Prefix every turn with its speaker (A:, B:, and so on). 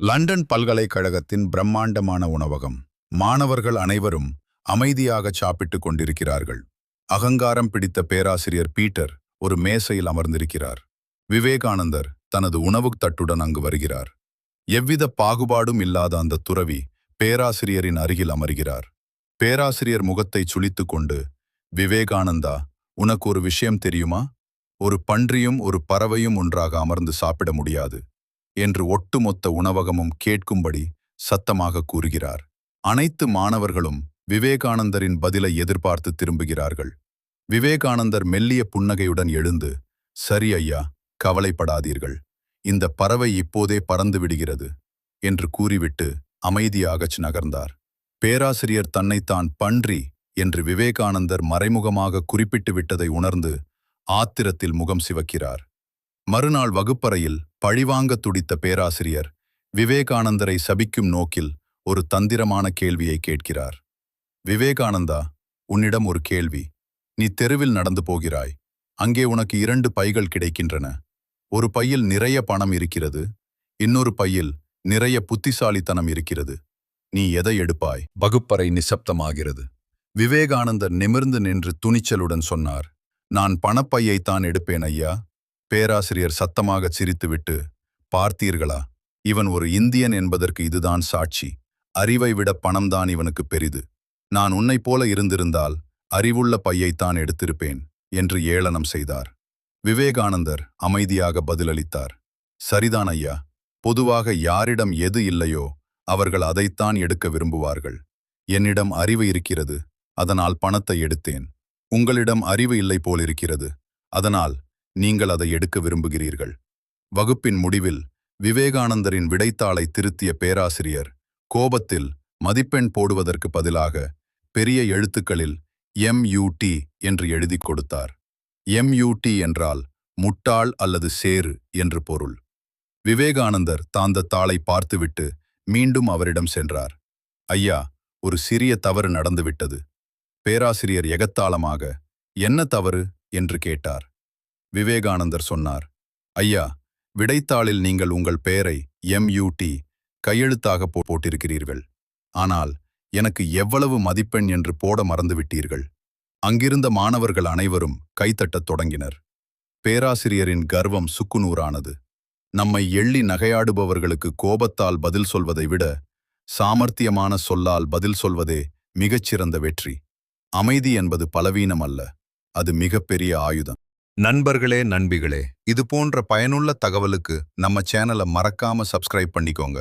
A: London பல்கலைக்கழகத்தின் பிரம்மாண்டமான உணவகம். மாணவர்கள் அனைவரும் அமைதியாக சாப்பிட்டுக் கொண்டிருக்கிறார்கள். அகங்காரம் பிடித்த பேராசிரியர் பீட்டர் ஒரு மேசையில் அமர்ந்திருக்கிறார். விவேகானந்தர் தனது உணவுத் தட்டுடன் அங்கு வருகிறார். எவ்வித பாகுபாடும் இல்லாத அந்த துறவி பேராசிரியரின் அருகில் அமர்கிறார். பேராசிரியர் முகத்தை சுளித்துக் கொண்டு, விவேகானந்தா, உனக்கு ஒரு விஷயம் தெரியுமா? ஒரு பன்றியும் ஒரு பறவையும் ஒன்றாக அமர்ந்து சாப்பிட முடியாது என்று ஒட்டுமொத்த உணவகமும் கேட்கும்படி சத்தமாக கூறுகிறார். அனைத்து மாணவர்களும் விவேகானந்தரின் பதிலை எதிர்பார்த்து திரும்புகிறார்கள். விவேகானந்தர் மெல்லிய புன்னகையுடன் எழுந்து, சரி ஐயா, கவலைப்படாதீர்கள், இந்த பறவை இப்போதே பறந்து விடுகிறது என்று கூறிவிட்டு அமைதியாகச் நகர்ந்தார். பேராசிரியர் தன்னைத்தான் பன்றி என்று விவேகானந்தர் மறைமுகமாக குறிப்பிட்டு விட்டதை உணர்ந்து ஆத்திரத்தில் முகம் சிவக்கிறார். மறுநாள் வகுப்பறையில் பழிவாங்க துடித்த பேராசிரியர் விவேகானந்தரை சபிக்கும் நோக்கில் ஒரு தந்திரமான கேள்வியை கேட்கிறார். விவேகானந்தா, உன்னிடம் ஒரு கேள்வி. நீ தெருவில் நடந்து போகிறாய். அங்கே உனக்கு 2 பைகள் கிடைக்கின்றன. ஒரு பையில் நிறைய பணம் இருக்கிறது, இன்னொரு பையில் நிறைய புத்திசாலித்தனம் இருக்கிறது. நீ எதை எடுப்பாய்? வகுப்பறை நிசப்தமாகிறது. விவேகானந்தர் நிமிர்ந்து நின்று துணிச்சலுடன் சொன்னார், நான் பணப்பையைத்தான் எடுப்பேன் ஐயா. பேராசிரியர் சத்தமாக சிரித்துவிட்டு, பார்த்தீர்களா, இவன் ஒரு இந்தியன் என்பதற்கு இதுதான் சாட்சி. அறிவை விட பணம்தான் இவனுக்கு பெரிது. நான் உன்னைப் போல இருந்திருந்தால் அறிவுள்ள பையைத்தான் எடுத்திருப்பேன் என்று ஏளனம் செய்தார். விவேகானந்தர் அமைதியாக பதிலளித்தார், சரிதான் ஐயா, பொதுவாக யாரிடம் எது இல்லையோ அவர்கள் அதைத்தான் எடுக்க விரும்புவார்கள். என்னிடம் அறிவு இருக்கிறது, அதனால் பணத்தை எடுத்தேன். உங்களிடம் அறிவு இல்லை போலிருக்கிறது, அதனால் நீங்கள் அதை எடுக்க விரும்புகிறீர்கள். வகுப்பின் முடிவில் விவேகானந்தரின் விடைத்தாளை திருத்திய பேராசிரியர் கோபத்தில் மதிப்பெண் போடுவதற்கு பதிலாக பெரிய எழுத்துக்களில் MUT என்று எழுதிக் கொடுத்தார். MUT என்றால் முட்டாள் அல்லது சேறு என்று பொருள். விவேகானந்தர் தாந்த தாளை பார்த்துவிட்டு மீண்டும் அவரிடம் சென்றார். ஐயா, ஒரு சிறிய தவறு நடந்துவிட்டது. பேராசிரியர் எகத்தாளமாக, என்ன தவறு என்று கேட்டார். விவேகானந்தர் சொன்னார், ஐயா, விடைத்தாளில் நீங்கள் உங்கள் பெயரை MUT கையெழுத்தாக போட்டிருக்கிறீர்கள். ஆனால் எனக்கு எவ்வளவு மதிப்பெண் என்று போட மறந்துவிட்டீர்கள். அங்கிருந்த மாணவர்கள் அனைவரும் கைத்தட்டத் தொடங்கினர். பேராசிரியரின் கர்வம் சுக்குநூறானது. நம்மை எள்ளி நகையாடுபவர்களுக்கு கோபத்தால் பதில் சொல்வதை விட சாமர்த்தியமான சொல்லால் பதில் சொல்வதே மிகச்சிறந்த வெற்றி. அமைதி என்பது பலவீனம் அல்ல, அது மிகப்பெரிய ஆயுதம். நண்பர்களே, நண்பிகளே, இது போன்ற பயனுள்ள தகவலுக்கு நம்ம சேனலை மறக்காம சப்ஸ்கிரைப் பண்ணிக்கோங்க.